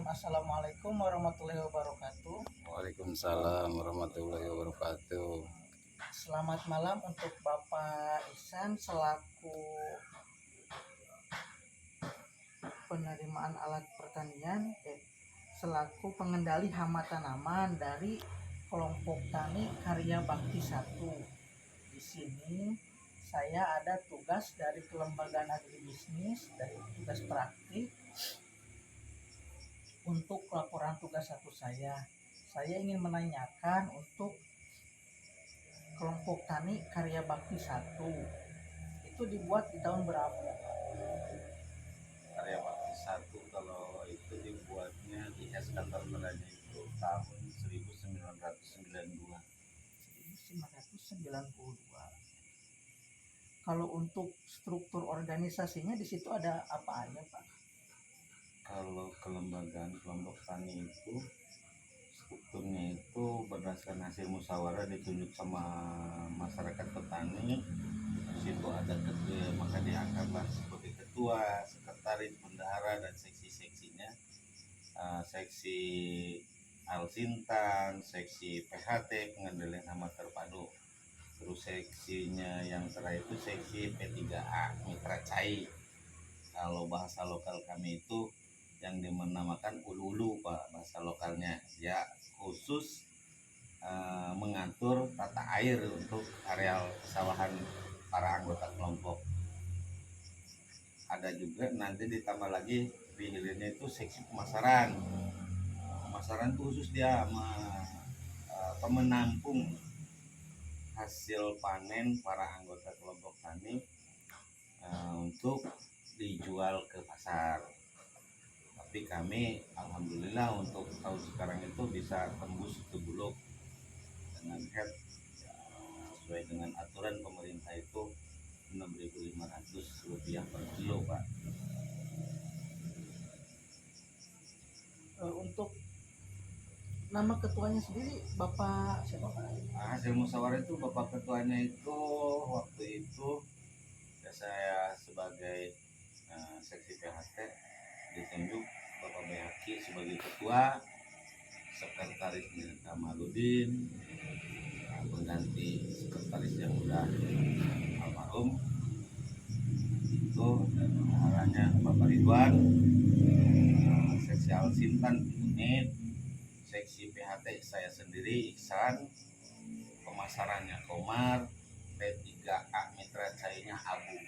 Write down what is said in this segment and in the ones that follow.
Assalamualaikum warahmatullahi wabarakatuh. Waalaikumsalam warahmatullahi wabarakatuh. Selamat malam untuk Bapak Ihsan selaku penerimaan alat pertanian, selaku pengendali hama tanaman dari kelompok tani Karya Bakti 1. Di sini saya ada tugas dari kelembagaan agribisnis, dari tugas praktik untuk laporan tugas 1 saya. Saya ingin menanyakan untuk kelompok tani Karya Bakti 1 itu dibuat di tahun berapa? Karya Bakti 1 kalau itu dibuatnya di SK Termelanya itu tahun 1992. 1992. Kalau untuk struktur organisasinya di situ ada apa aja, Pak? Kalau kelembagaan kelompok tani itu strukturnya itu berdasarkan hasil musyawarah ditunjuk sama masyarakat petani. Di situ ada ketua, maka diangkatlah sebagai ketua, sekretaris, bendahara dan seksi-seksinya. Seksi Alsintan, seksi PHT pengendalian hama terpadu. Terus seksinya yang terakhir itu seksi P3A Mitra Cai. Kalau bahasa lokal kami itu yang dinamakan ulu-ulu, Pak, bahasa lokalnya. Ya khusus mengatur tata air untuk areal pesawahan para anggota kelompok. Ada juga nanti ditambah lagi di hilirnya itu seksi pemasaran. Pemasaran itu khusus dia menampung hasil panen para anggota kelompok tani untuk dijual ke pasar. Tapi kami alhamdulillah untuk tahun sekarang itu bisa tembus ke Bulog dengan head sesuai dengan aturan pemerintah itu 6.500 rupiah per kilo, Pak. Untuk nama ketuanya sendiri Bapak siapa, Pak? Hasil musyawarah itu Bapak ketuanya itu waktu itu ya saya sebagai seksi PHT ditunjuk Bapak Bayaki sebagai ketua, sekretarisnya Kamaludin, pengganti sekretaris yang udah almarhum itu, dan bendaharanya Bapak Ridwan, seksi Alsintan unit, seksi PHT saya sendiri Iksan, pemasarannya Komar, P3A Mitra Cainya Abu.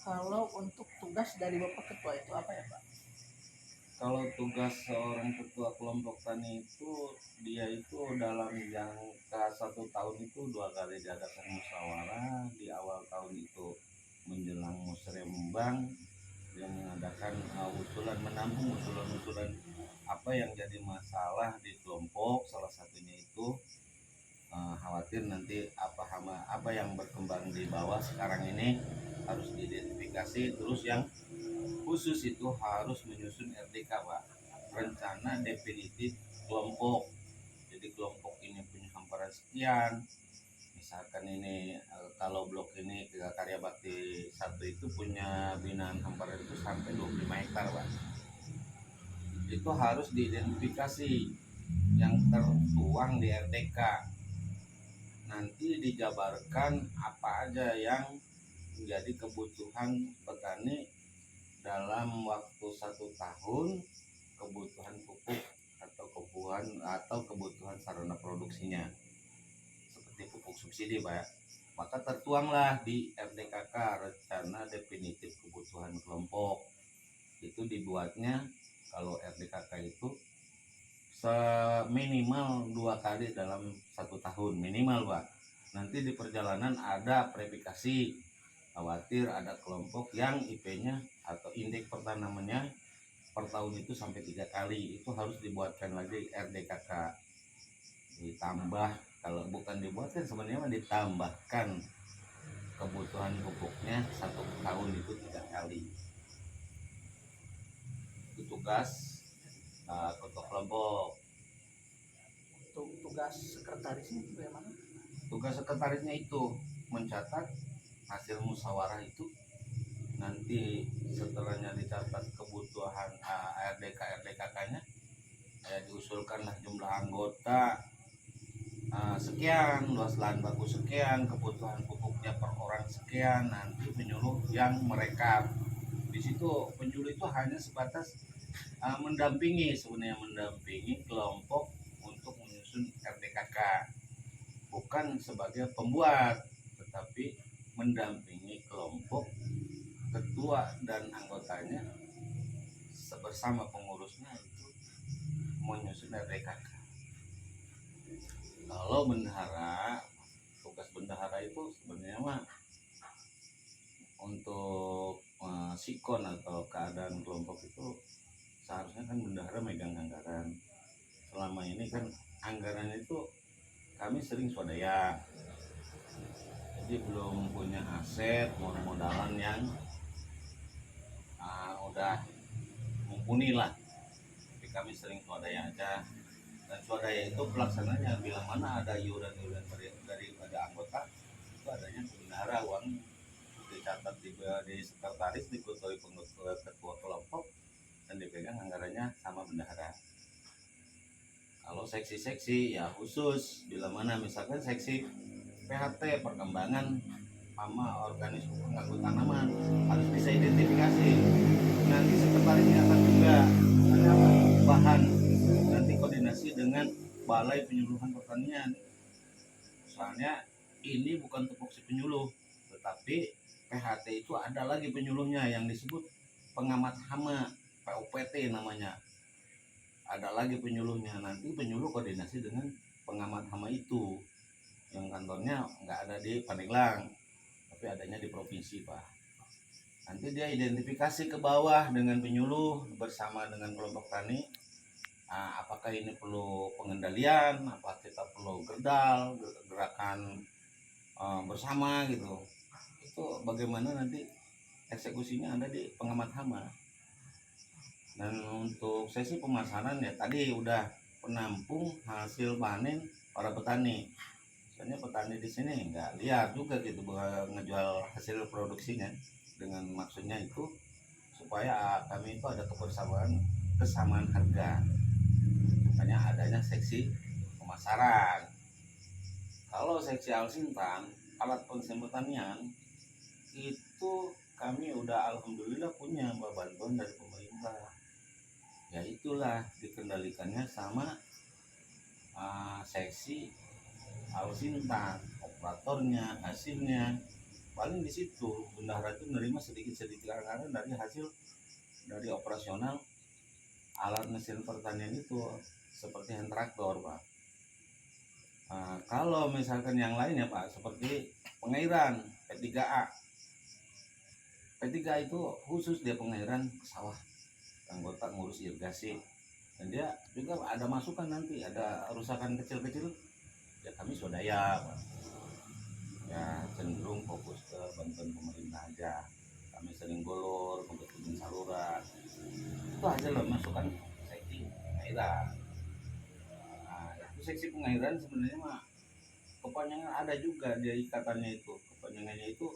Kalau untuk tugas dari Bapak ketua itu apa ya, Pak? Kalau tugas seorang ketua kelompok tani itu dia itu dalam jangka 1 tahun itu 2 kali diadakan musyawarah. Di awal tahun itu menjelang musrembang dia mengadakan usulan, menampung usulan-usulan apa yang jadi masalah di kelompok. Salah satunya itu khawatir nanti apa yang berkembang di bawah sekarang ini harus diidentifikasi. Terus yang khusus itu harus menyusun RDK, Pak, rencana definitif kelompok. Jadi kelompok ini punya hamparan sekian, misalkan ini kalau blok ini Karya Bakti 1 itu punya binaan hamparan itu sampai 25 hektar, Pak. Itu harus diidentifikasi yang tertuang di RDK. Nanti dijabarkan apa aja yang menjadi kebutuhan petani dalam waktu 1 tahun, kebutuhan pupuk atau kebutuhan sarana produksinya seperti pupuk subsidi, Pak. Maka tertuanglah di RDKK rencana definitif kebutuhan kelompok. Itu dibuatnya kalau RDKK itu seminimal 2 kali dalam 1 tahun minimal, Pak. Nanti di perjalanan ada verifikasi, khawatir ada kelompok yang IP-nya atau indeks pertanamannya per tahun itu sampai 3 kali, itu harus dibuatkan lagi RDKK. Ditambah, kalau bukan dibuatkan sebenarnya ditambahkan kebutuhan pupuknya 1 tahun itu 3 kali. Itu tugas ketua kelompok. Untuk tugas sekretarisnya itu bagaimana? Tugas sekretarisnya itu mencatat hasil musyawarah itu. Nanti setelahnya dicatat ke kebutuhan RDK RDKK-nya, ya diusulkanlah jumlah anggota sekian, luas lahan baku sekian, kebutuhan pupuknya per orang sekian, nanti penyuluh yang merekap. Di situ penyuluh itu hanya sebatas mendampingi, sebenarnya mendampingi kelompok untuk menyusun RDKK, bukan sebagai pembuat, tetapi mendampingi kelompok ketua dan anggotanya bersama pengurusnya itu menyusun RDKK. Kalau bendahara, tugas bendahara itu sebenarnya mah untuk sikon atau keadaan kelompok itu seharusnya kan bendahara megang anggaran. Selama ini kan anggaran itu kami sering swadaya, jadi belum punya aset modalan yang udah mumpuni lah, tapi kami sering swadaya aja. Dan swadaya itu pelaksananya bila mana ada iuran-iuran daripada anggota itu adanya ke bendahara, uang dicatat di sekretaris, diketuai ketua kelompok, dan dipegang anggarannya sama bendahara. Kalau seksi-seksi ya khusus, bila mana misalkan seksi PHT perkembangan sama organisme pengganggu tanaman harus bisa identifikasi. Nanti sekretaris diatas juga ada bahan, nanti koordinasi dengan Balai Penyuluhan Pertanian. Soalnya ini bukan tupoksi penyuluh, tetapi PHT itu ada lagi penyuluhnya yang disebut pengamat hama, PUPT namanya. Ada lagi penyuluhnya, nanti penyuluh koordinasi dengan pengamat hama itu, yang kantornya nggak ada di Pandeglang, tapi adanya di provinsi, Pak. Nanti dia identifikasi ke bawah dengan penyuluh bersama dengan kelompok tani. Apakah ini perlu pengendalian, apa kita perlu gerakan bersama gitu. Itu bagaimana nanti eksekusinya ada di pengamat hama. Dan untuk sesi pemasaran ya tadi udah penampung hasil panen para petani. Soalnya petani di sini nggak liar juga gitu ngejual hasil produksinya, dengan maksudnya itu supaya kami itu ada kesamaan harga. Makanya adanya seksi pemasaran. Kalau seksi alsintan, alat pensiun pertanian itu kami udah alhamdulillah punya bantuan dari pemerintah. Ya itulah dikendalikannya sama seksi alsintan, operatornya, hasilnya. Paling di situ bendahara itu menerima sedikit-sedikit anggaran dari hasil dari operasional alat mesin pertanian itu, seperti hand traktor, Pak. Kalau misalkan yang lainnya, Pak, seperti pengairan P3A. P3A itu khusus dia pengairan sawah, anggota ngurus irigasi, dan dia juga ada masukan nanti ada rusakan kecil-kecil ya kami swadaya, Pak. Ya cenderung fokus ke bantuan pemerintah aja, kami sering golor untuk bikin saluran itu aja loh masukan seksi pengairan. Itu seksi pengairan sebenarnya mah kepanjangan ada juga di ikatannya, itu kepanjangannya itu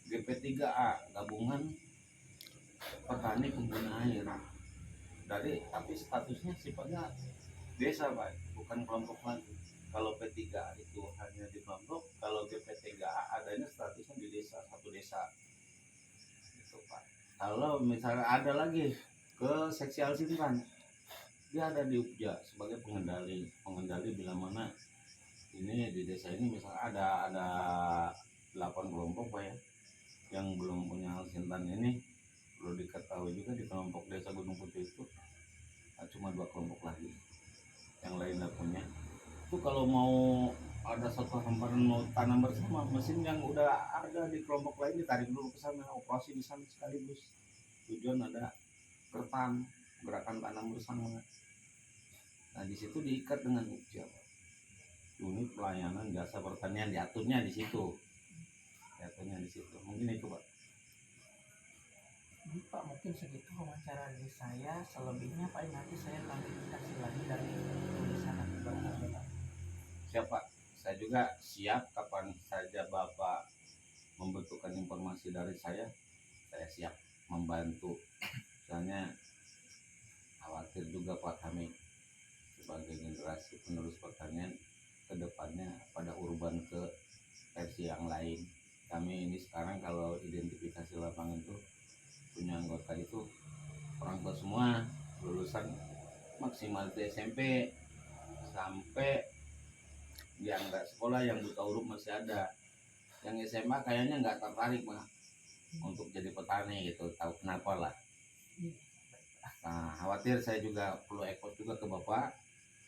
GP3A, gabungan petani pengguna air. Tapi statusnya sifatnya desa, Pak, bukan kelompok lagi. Kalau P3A itu hanya di kelompok, kalau GP3A adanya statusnya di desa, satu desa gitu, Pak. Kalau misalnya ada lagi ke seksi alsintan, dia ada di Upja sebagai pengendali bila mana ini di desa ini misalnya ada 8 kelompok, Pak, ya, yang belum punya alsintan. Ini perlu diketahui juga di kelompok desa Gunung Putih itu cuma 2 kelompok lagi, yang lain tidak punya. Itu kalau mau ada satu hamparan mau tanam bersama, mesin yang udah ada di kelompok lain ditarik dulu ke sana, operasi di sana sekaligus. Tujuan ada gerakan tanam bersama. Nah di situ diikat dengan UPJA, unit pelayanan jasa pertanian, diaturnya di situ. Mungkin itu, Pak. Jadi Pak mungkin segitu wawancara dari saya, selebihnya Pak nanti saya klarifikasi lagi dari tulisan nanti Bapak. Siapa? Saya juga siap kapan saja Bapak membutuhkan informasi dari saya siap membantu. Soalnya juga Pak, kami sebagai generasi penerus pertanian ke depannya pada urban ke versi yang lain. Kami ini sekarang kalau identifikasi lapangan tuh punya anggota itu orang tua semua, lulusan maksimal di SMP, sampai yang nggak sekolah yang buta huruf masih ada. Yang SMA kayaknya nggak tertarik mah untuk jadi petani gitu, tahu kenapa lah. Nah, khawatir saya juga perlu ekspor juga ke Bapak,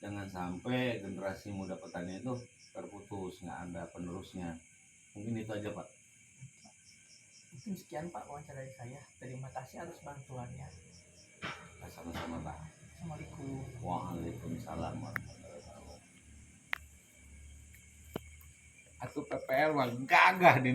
jangan sampai generasi muda petani itu terputus, nggak ada penerusnya. Mungkin itu aja Pak. Mungkin sekian Pak wawancara dari saya. Terima kasih atas bantuannya. Sama-sama Pak. Assalamualaikum. Waalaikumsalam warahmatullahi wabarakatuh. Atuh PPL mah gagah di